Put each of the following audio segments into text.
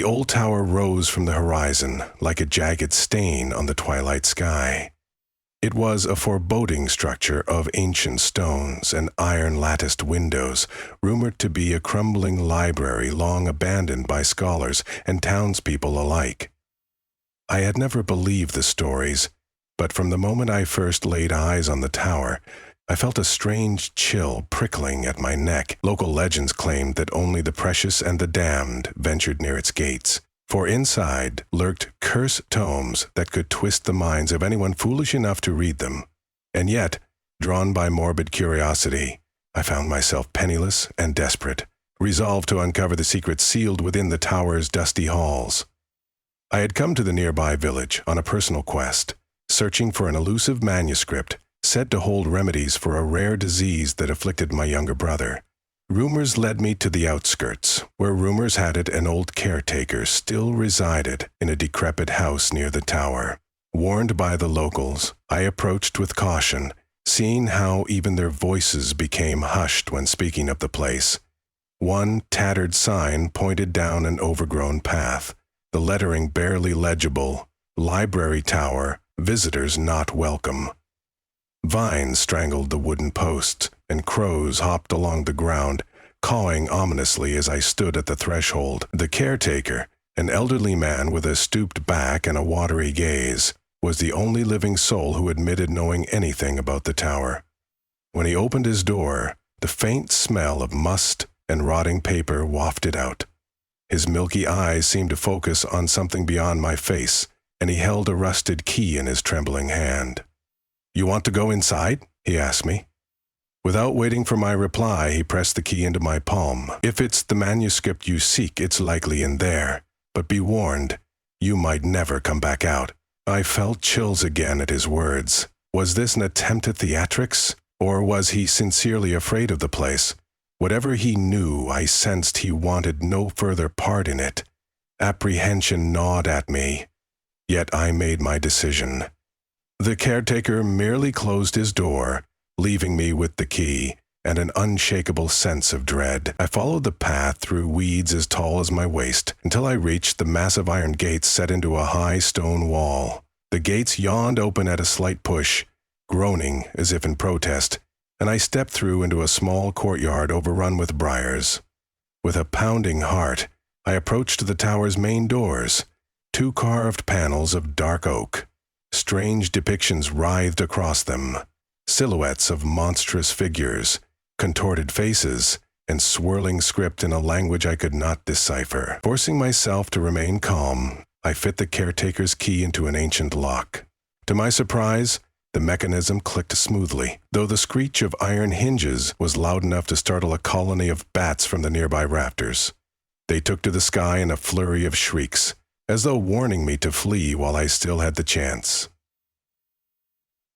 The old tower rose from the horizon like a jagged stain on the twilight sky. It was a foreboding structure of ancient stones and iron-latticed windows, rumored to be a crumbling library long abandoned by scholars and townspeople alike. I had never believed the stories, but from the moment I first laid eyes on the tower, I felt a strange chill prickling at my neck. Local legends claimed that only the precious and the damned ventured near its gates, for inside lurked cursed tomes that could twist the minds of anyone foolish enough to read them. And yet, drawn by morbid curiosity, I found myself penniless and desperate, resolved to uncover the secrets sealed within the tower's dusty halls. I had come to the nearby village on a personal quest, searching for an elusive manuscript said to hold remedies for a rare disease that afflicted my younger brother. Rumors led me to the outskirts, where rumors had it an old caretaker still resided in a decrepit house near the tower. Warned by the locals, I approached with caution, seeing how even their voices became hushed when speaking of the place. One tattered sign pointed down an overgrown path, the lettering barely legible, "Library Tower, visitors not welcome." Vines strangled the wooden posts, and crows hopped along the ground, cawing ominously as I stood at the threshold. The caretaker, an elderly man with a stooped back and a watery gaze, was the only living soul who admitted knowing anything about the tower. When he opened his door, the faint smell of must and rotting paper wafted out. His milky eyes seemed to focus on something beyond my face, and he held a rusted key in his trembling hand. "You want to go inside?" he asked me. Without waiting for my reply, he pressed the key into my palm. "If it's the manuscript you seek, it's likely in there. But be warned, you might never come back out." I felt chills again at his words. Was this an attempt at theatrics? Or was he sincerely afraid of the place? Whatever he knew, I sensed he wanted no further part in it. Apprehension gnawed at me. Yet I made my decision. The caretaker merely closed his door, leaving me with the key and an unshakable sense of dread. I followed the path through weeds as tall as my waist until I reached the massive iron gates set into a high stone wall. The gates yawned open at a slight push, groaning as if in protest, and I stepped through into a small courtyard overrun with briars. With a pounding heart, I approached the tower's main doors, two carved panels of dark oak. Strange depictions writhed across them, silhouettes of monstrous figures, contorted faces, and swirling script in a language I could not decipher. Forcing myself to remain calm, I fit the caretaker's key into an ancient lock. To my surprise, the mechanism clicked smoothly, though the screech of iron hinges was loud enough to startle a colony of bats from the nearby rafters. They took to the sky in a flurry of shrieks, as though warning me to flee while I still had the chance.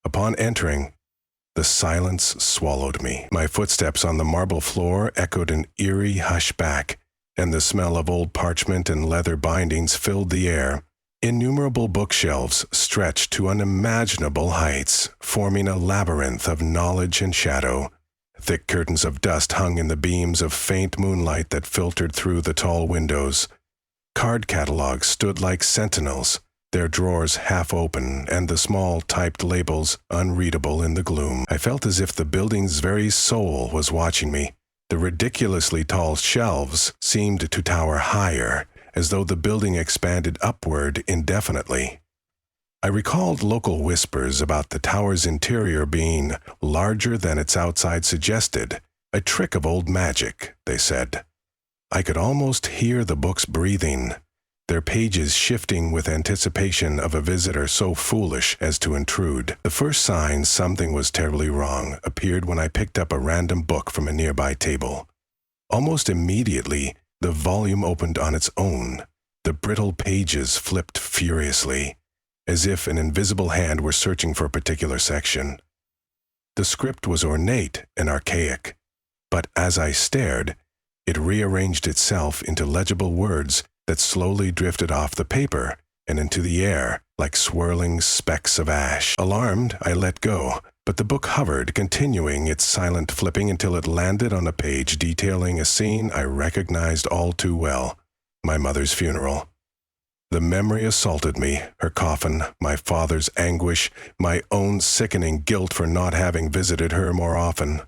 Upon entering, the silence swallowed me. My footsteps on the marble floor echoed an eerie hush back, and the smell of old parchment and leather bindings filled the air. Innumerable bookshelves stretched to unimaginable heights, forming a labyrinth of knowledge and shadow. Thick curtains of dust hung in the beams of faint moonlight that filtered through the tall windows. Card catalogs stood like sentinels, their drawers half open and the small typed labels unreadable in the gloom. I felt as if the building's very soul was watching me. The ridiculously tall shelves seemed to tower higher, as though the building expanded upward indefinitely. I recalled local whispers about the tower's interior being larger than its outside suggested, a trick of old magic, they said. I could almost hear the books breathing, their pages shifting with anticipation of a visitor so foolish as to intrude. The first sign something was terribly wrong appeared when I picked up a random book from a nearby table. Almost immediately, the volume opened on its own. The brittle pages flipped furiously, as if an invisible hand were searching for a particular section. The script was ornate and archaic, but as I stared, it rearranged itself into legible words that slowly drifted off the paper and into the air like swirling specks of ash. Alarmed, I let go, but the book hovered, continuing its silent flipping until it landed on a page detailing a scene I recognized all too well. my mother's funeral. The memory assaulted me, her coffin, my father's anguish, my own sickening guilt for not having visited her more often.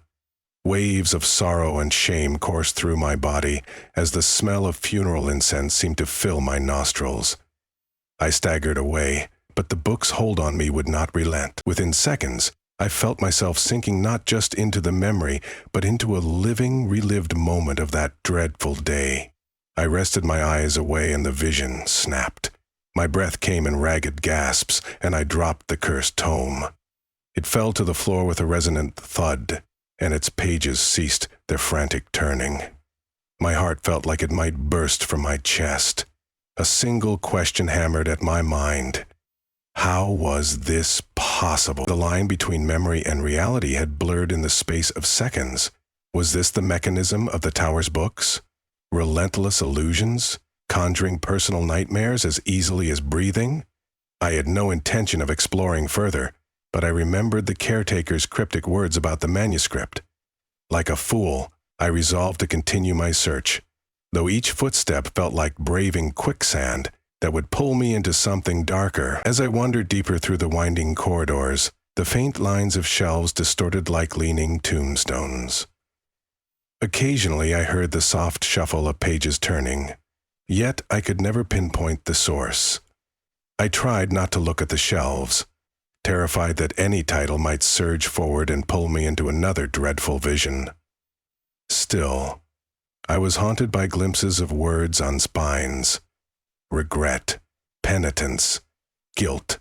Waves of sorrow and shame coursed through my body as the smell of funeral incense seemed to fill my nostrils. I staggered away, but the book's hold on me would not relent. Within seconds, I felt myself sinking not just into the memory, but into a living, relived moment of that dreadful day. I rested my eyes away and the vision snapped. My breath came in ragged gasps, and I dropped the cursed tome. It fell to the floor with a resonant thud, and its pages ceased their frantic turning. My heart felt like it might burst from my chest. A single question hammered at my mind. How was this possible? The line between memory and reality had blurred in the space of seconds. Was this the mechanism of the Tower's books? Relentless illusions, conjuring personal nightmares as easily as breathing? I had no intention of exploring further, but I remembered the caretaker's cryptic words about the manuscript. Like a fool, I resolved to continue my search, though each footstep felt like braving quicksand that would pull me into something darker. As I wandered deeper through the winding corridors, the faint lines of shelves distorted like leaning tombstones. Occasionally I heard the soft shuffle of pages turning, yet I could never pinpoint the source. I tried not to look at the shelves, terrified that any title might surge forward and pull me into another dreadful vision. Still, I was haunted by glimpses of words on spines. Regret, penitence, guilt,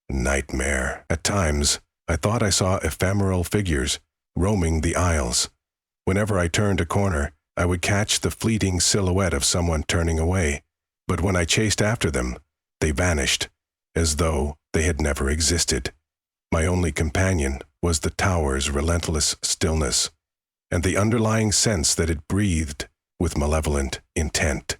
nightmare. At times, I thought I saw ephemeral figures roaming the aisles. Whenever I turned a corner, I would catch the fleeting silhouette of someone turning away, but when I chased after them, they vanished, as though they had never existed. My only companion was the tower's relentless stillness, and the underlying sense that it breathed with malevolent intent.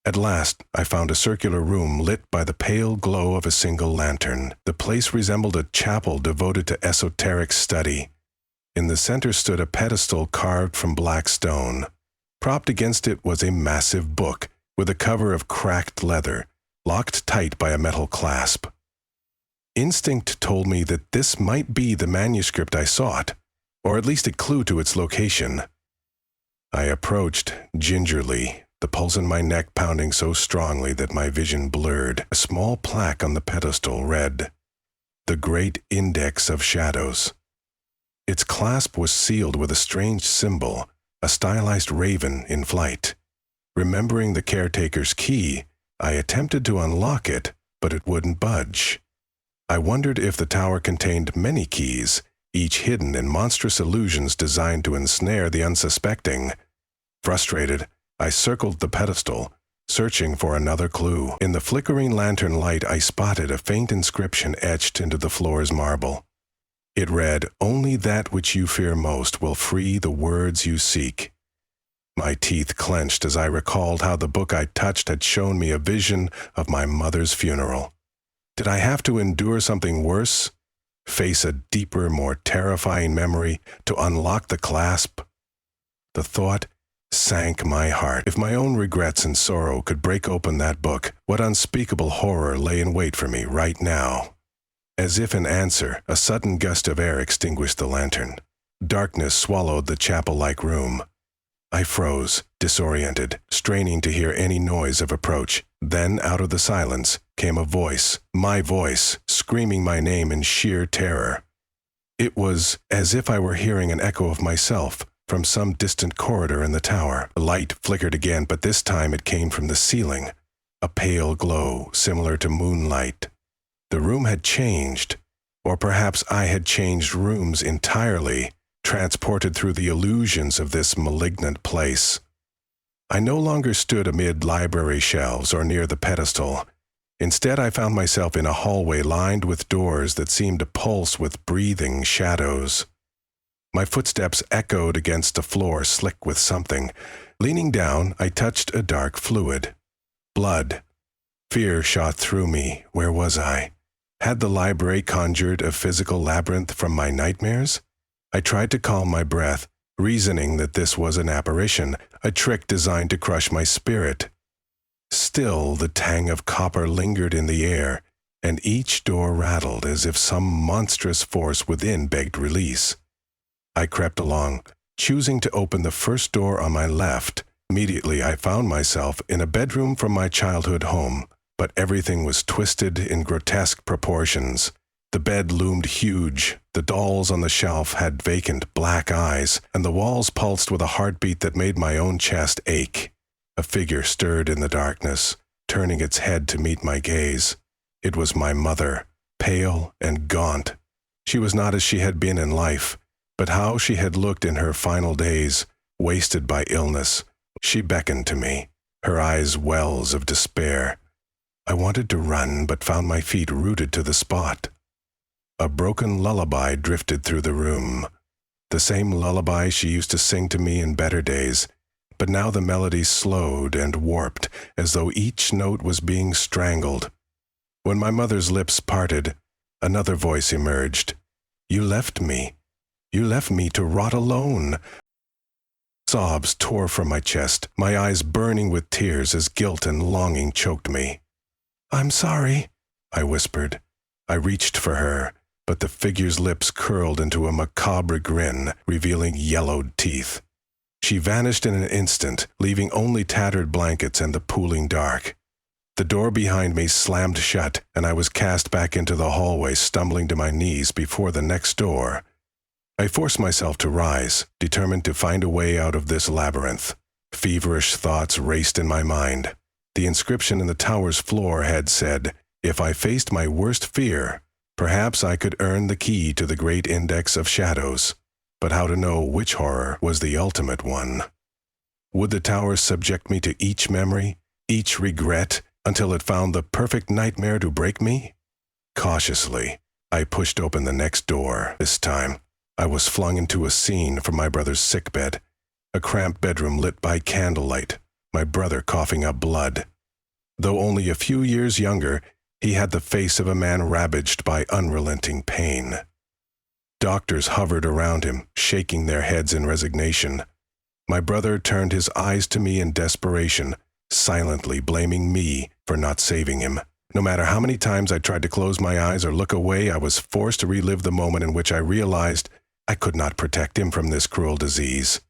At last, I found a circular room lit by the pale glow of a single lantern. The place resembled a chapel devoted to esoteric study. In the center stood a pedestal carved from black stone. Propped against it was a massive book with a cover of cracked leather, locked tight by a metal clasp. Instinct told me that this might be the manuscript I sought, or at least a clue to its location. I approached gingerly, the pulse in my neck pounding so strongly that my vision blurred. A small plaque on the pedestal read, "The Great Index of Shadows." Its clasp was sealed with a strange symbol, a stylized raven in flight. Remembering the caretaker's key, I attempted to unlock it, but it wouldn't budge. I wondered if the tower contained many keys, each hidden in monstrous illusions designed to ensnare the unsuspecting. Frustrated, I circled the pedestal, searching for another clue. In the flickering lantern light, I spotted a faint inscription etched into the floor's marble. It read, "Only that which you fear most will free the words you seek." My teeth clenched as I recalled how the book I touched had shown me a vision of my mother's funeral. Did I have to endure something worse? Face a deeper, more terrifying memory to unlock the clasp? The thought sank my heart. If my own regrets and sorrow could break open that book, what unspeakable horror lay in wait for me right now? As if in answer, a sudden gust of air extinguished the lantern. Darkness swallowed the chapel-like room. I froze, disoriented, straining to hear any noise of approach. Then, out of the silence, came a voice, my voice, screaming my name in sheer terror. It was as if I were hearing an echo of myself from some distant corridor in the tower. The light flickered again, but this time it came from the ceiling, a pale glow similar to moonlight. The room had changed, or perhaps I had changed rooms entirely, transported through the illusions of this malignant place. I no longer stood amid library shelves or near the pedestal. Instead, I found myself in a hallway lined with doors that seemed to pulse with breathing shadows. My footsteps echoed against a floor slick with something. Leaning down, I touched a dark fluid. Blood. Fear shot through me. Where was I? Had the library conjured a physical labyrinth from my nightmares? I tried to calm my breath, reasoning that this was an apparition, a trick designed to crush my spirit. Still, the tang of copper lingered in the air, and each door rattled as if some monstrous force within begged release. I crept along, choosing to open the first door on my left. Immediately I found myself in a bedroom from my childhood home, but everything was twisted in grotesque proportions. The bed loomed huge, the dolls on the shelf had vacant black eyes, and the walls pulsed with a heartbeat that made my own chest ache. A figure stirred in the darkness, turning its head to meet my gaze. It was my mother, pale and gaunt. She was not as she had been in life, but how she had looked in her final days, wasted by illness. She beckoned to me, her eyes wells of despair. I wanted to run, but found my feet rooted to the spot. A broken lullaby drifted through the room. The same lullaby she used to sing to me in better days, but now the melody slowed and warped, as though each note was being strangled. When my mother's lips parted, another voice emerged. "You left me. You left me to rot alone." Sobs tore from my chest, my eyes burning with tears as guilt and longing choked me. "I'm sorry," I whispered. I reached for her, but the figure's lips curled into a macabre grin, revealing yellowed teeth. She vanished in an instant, leaving only tattered blankets and the pooling dark. The door behind me slammed shut, and I was cast back into the hallway, stumbling to my knees before the next door. I forced myself to rise, determined to find a way out of this labyrinth. Feverish thoughts raced in my mind. The inscription in the tower's floor had said, "If I faced my worst fear, perhaps I could earn the key to the great index of shadows." But how to know which horror was the ultimate one? Would the tower subject me to each memory, each regret, until it found the perfect nightmare to break me? Cautiously, I pushed open the next door. This time, I was flung into a scene from my brother's sickbed, a cramped bedroom lit by candlelight, my brother coughing up blood. Though only a few years younger, he had the face of a man ravaged by unrelenting pain. Doctors hovered around him, shaking their heads in resignation. My brother turned his eyes to me in desperation, silently blaming me for not saving him. No matter how many times I tried to close my eyes or look away, I was forced to relive the moment in which I realized I could not protect him from this cruel disease.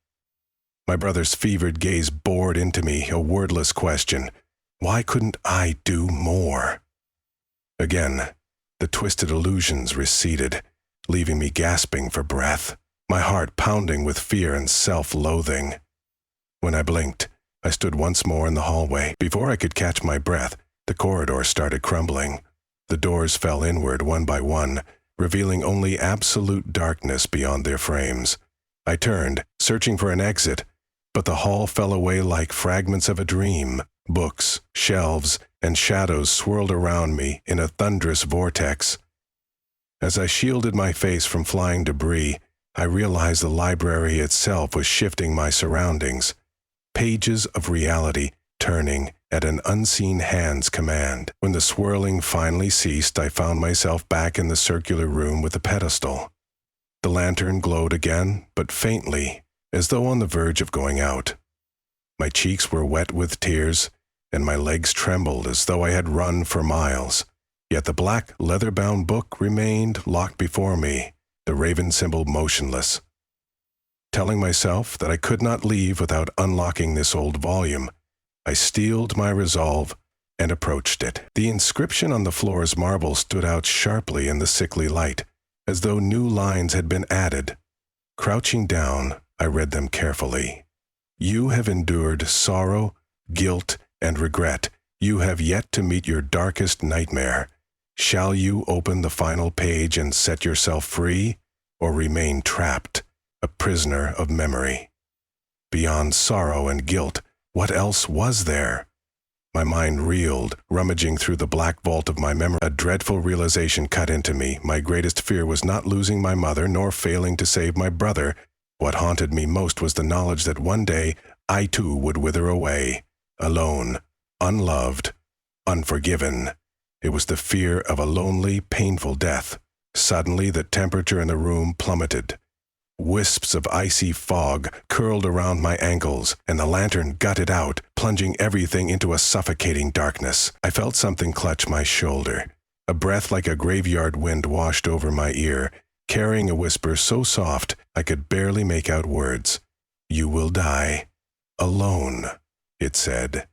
My brother's fevered gaze bored into me, a wordless question. Why couldn't I do more? Again, the twisted illusions receded, leaving me gasping for breath, my heart pounding with fear and self-loathing. When I blinked, I stood once more in the hallway. Before I could catch my breath, the corridor started crumbling. The doors fell inward one by one, revealing only absolute darkness beyond their frames. I turned, searching for an exit, but the hall fell away like fragments of a dream. Books, shelves, and shadows swirled around me in a thunderous vortex. As I shielded my face from flying debris, I realized the library itself was shifting my surroundings. Pages of reality turning at an unseen hand's command. When the swirling finally ceased, I found myself back in the circular room with the pedestal. The lantern glowed again, but faintly, as though on the verge of going out. My cheeks were wet with tears, and my legs trembled as though I had run for miles. Yet the black, leather-bound book remained locked before me, the raven symbol motionless. Telling myself that I could not leave without unlocking this old volume, I steeled my resolve and approached it. The inscription on the floor's marble stood out sharply in the sickly light, as though new lines had been added. Crouching down, I read them carefully. "You have endured sorrow, guilt, and regret. You have yet to meet your darkest nightmare. Shall you open the final page and set yourself free, or remain trapped, a prisoner of memory?" Beyond sorrow and guilt, what else was there? My mind reeled, rummaging through the black vault of my memory. A dreadful realization cut into me. My greatest fear was not losing my mother, nor failing to save my brother. What haunted me most was the knowledge that one day I too would wither away, alone, unloved, unforgiven. It was the fear of a lonely, painful death. Suddenly, the temperature in the room plummeted. Wisps of icy fog curled around my ankles, and the lantern gutted out, plunging everything into a suffocating darkness. I felt something clutch my shoulder. A breath like a graveyard wind washed over my ear, carrying a whisper so soft I could barely make out words. "You will die. Alone," it said.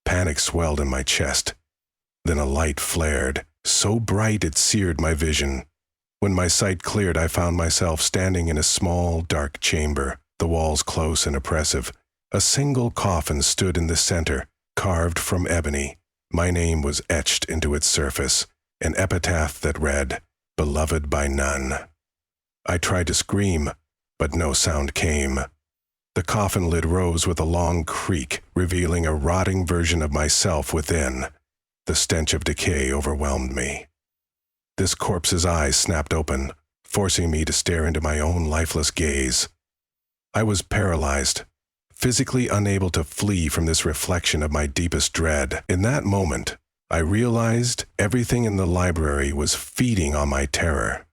Panic swelled in my chest. Then a light flared, so bright it seared my vision. When my sight cleared, I found myself standing in a small, dark chamber, the walls close and oppressive. A single coffin stood in the center, carved from ebony. My name was etched into its surface, an epitaph that read, "Beloved by none." I tried to scream, but no sound came. The coffin lid rose with a long creak, revealing a rotting version of myself within. The stench of decay overwhelmed me. This corpse's eyes snapped open, forcing me to stare into my own lifeless gaze. I was paralyzed, physically unable to flee from this reflection of my deepest dread. In that moment, I realized everything in the library was feeding on my terror.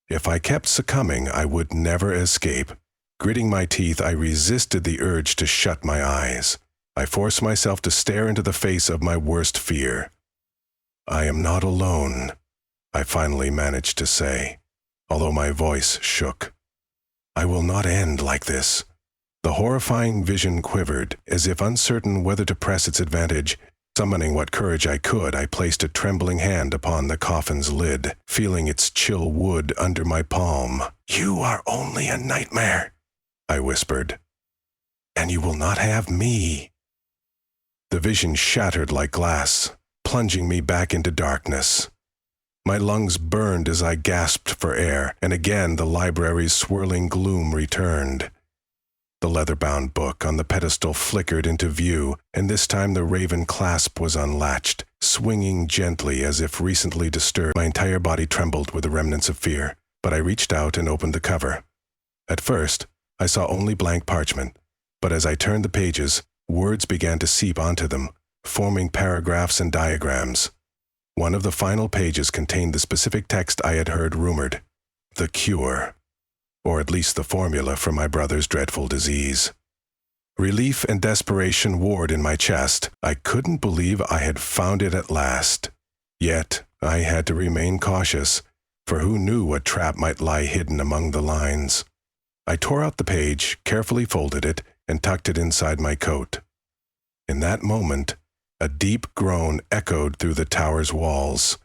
If I kept succumbing, I would never escape. Gritting my teeth, I resisted the urge to shut my eyes. I forced myself to stare into the face of my worst fear. "I am not alone," I finally managed to say, although my voice shook. "I will not end like this." The horrifying vision quivered, as if uncertain whether to press its advantage. Summoning what courage I could, I placed a trembling hand upon the coffin's lid, feeling its chill wood under my palm. "You are only a nightmare," I whispered, "and you will not have me." The vision shattered like glass, plunging me back into darkness. My lungs burned as I gasped for air, and again the library's swirling gloom returned. The leather-bound book on the pedestal flickered into view, and this time the raven clasp was unlatched, swinging gently as if recently disturbed. My entire body trembled with the remnants of fear, but I reached out and opened the cover. At first, I saw only blank parchment, but as I turned the pages, words began to seep onto them, forming paragraphs and diagrams. One of the final pages contained the specific text I had heard rumored: the cure, or at least the formula for my brother's dreadful disease. Relief and desperation warred in my chest. I couldn't believe I had found it at last. Yet, I had to remain cautious, for who knew what trap might lie hidden among the lines. I tore out the page, carefully folded it, and tucked it inside my coat. In that moment, a deep groan echoed through the tower's walls.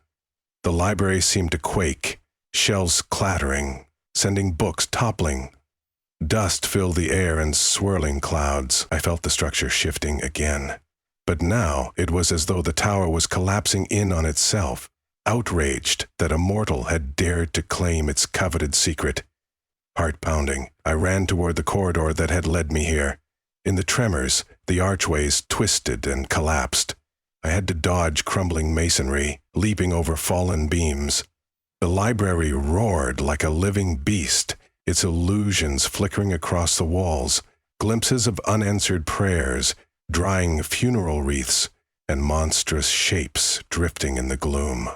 The library seemed to quake, shelves clattering, sending books toppling. Dust filled the air in swirling clouds. I felt the structure shifting again. But now it was as though the tower was collapsing in on itself, outraged that a mortal had dared to claim its coveted secret. Heart pounding, I ran toward the corridor that had led me here. In the tremors, the archways twisted and collapsed. I had to dodge crumbling masonry, leaping over fallen beams. The library roared like a living beast, its illusions flickering across the walls, glimpses of unanswered prayers, drying funeral wreaths, and monstrous shapes drifting in the gloom.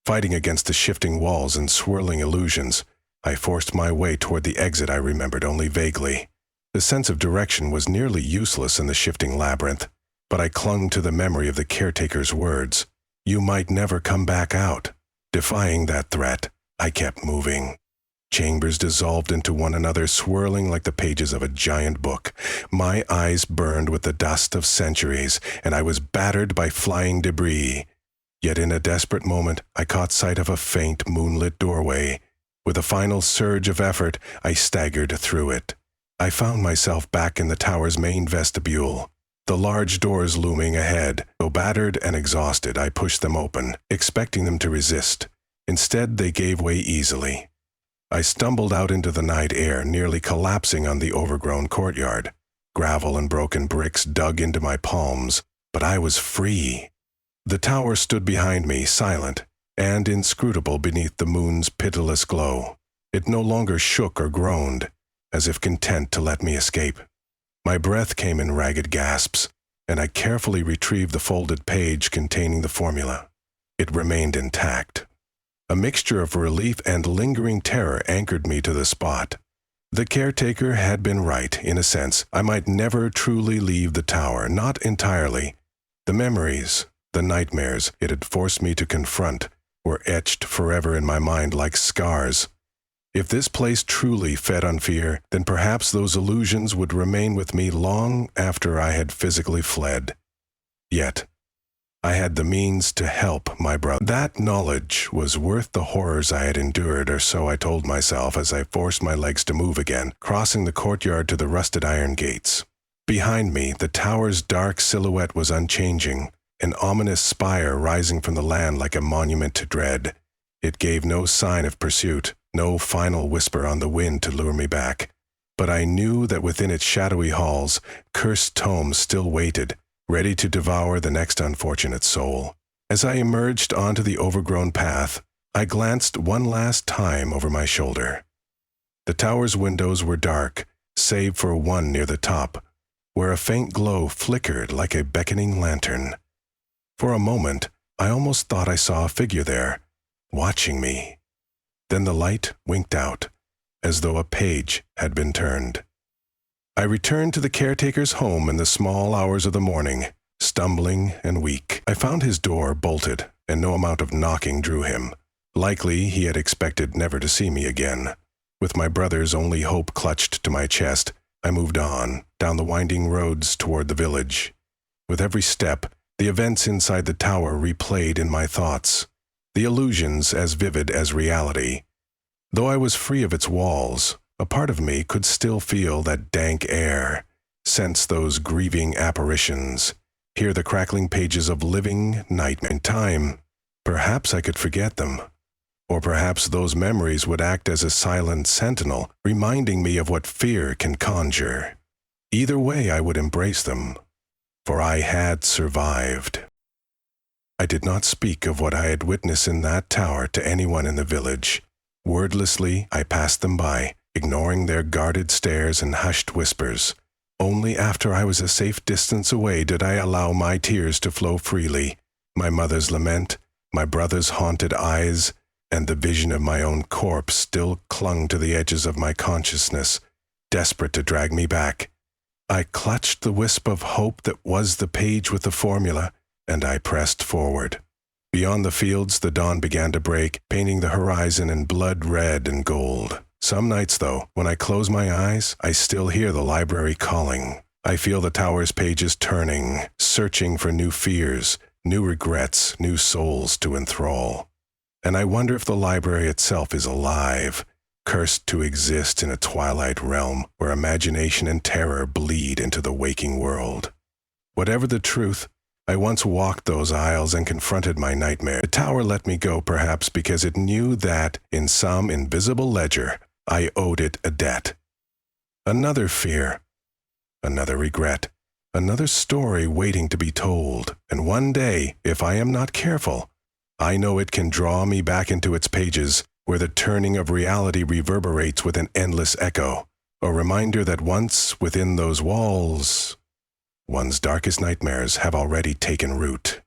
Fighting against the shifting walls and swirling illusions, I forced my way toward the exit I remembered only vaguely. The sense of direction was nearly useless in the shifting labyrinth, but I clung to the memory of the caretaker's words. "You might never come back out." Defying that threat, I kept moving. Chambers dissolved into one another, swirling like the pages of a giant book. My eyes burned with the dust of centuries, and I was battered by flying debris. Yet in a desperate moment, I caught sight of a faint, moonlit doorway. With a final surge of effort, I staggered through it. I found myself back in the tower's main vestibule, the large doors looming ahead. Though battered and exhausted, I pushed them open, expecting them to resist. Instead, they gave way easily. I stumbled out into the night air, nearly collapsing on the overgrown courtyard. Gravel and broken bricks dug into my palms, but I was free. The tower stood behind me, silent and inscrutable beneath the moon's pitiless glow. It no longer shook or groaned, as if content to let me escape. My breath came in ragged gasps, and I carefully retrieved the folded page containing the formula. It remained intact. A mixture of relief and lingering terror anchored me to the spot. The caretaker had been right, in a sense. I might never truly leave the tower, not entirely. The memories, the nightmares it had forced me to confront, were etched forever in my mind like scars. If this place truly fed on fear, then perhaps those illusions would remain with me long after I had physically fled. Yet, I had the means to help my brother. That knowledge was worth the horrors I had endured, or so I told myself as I forced my legs to move again, crossing the courtyard to the rusted iron gates. Behind me, the tower's dark silhouette was unchanging, an ominous spire rising from the land like a monument to dread. It gave no sign of pursuit, no final whisper on the wind to lure me back. But I knew that within its shadowy halls, cursed tomes still waited, ready to devour the next unfortunate soul. As I emerged onto the overgrown path, I glanced one last time over my shoulder. The tower's windows were dark, save for one near the top, where a faint glow flickered like a beckoning lantern. For a moment, I almost thought I saw a figure there, watching me. Then the light winked out, as though a page had been turned. I returned to the caretaker's home in the small hours of the morning, stumbling and weak. I found his door bolted, and no amount of knocking drew him. Likely he had expected never to see me again. With my brother's only hope clutched to my chest, I moved on, down the winding roads toward the village. With every step, the events inside the tower replayed in my thoughts, the illusions as vivid as reality. Though I was free of its walls, a part of me could still feel that dank air, sense those grieving apparitions, hear the crackling pages of living nightmare. In time, perhaps I could forget them. Or perhaps those memories would act as a silent sentinel, reminding me of what fear can conjure. Either way, I would embrace them, for I had survived. I did not speak of what I had witnessed in that tower to anyone in the village. Wordlessly, I passed them by, ignoring their guarded stares and hushed whispers. Only after I was a safe distance away did I allow my tears to flow freely. My mother's lament, my brother's haunted eyes, and the vision of my own corpse still clung to the edges of my consciousness, desperate to drag me back. I clutched the wisp of hope that was the page with the formula, and I pressed forward. Beyond the fields, the dawn began to break, painting the horizon in blood red and gold. Some nights, though, when I close my eyes, I still hear the library calling. I feel the tower's pages turning, searching for new fears, new regrets, new souls to enthrall. And I wonder if the library itself is alive, cursed to exist in a twilight realm where imagination and terror bleed into the waking world. Whatever the truth, I once walked those aisles and confronted my nightmare. The tower let me go, perhaps because it knew that, in some invisible ledger, I owed it a debt. Another fear, another regret, another story waiting to be told. And one day, if I am not careful, I know it can draw me back into its pages, where the turning of reality reverberates with an endless echo, a reminder that once within those walls, one's darkest nightmares have already taken root.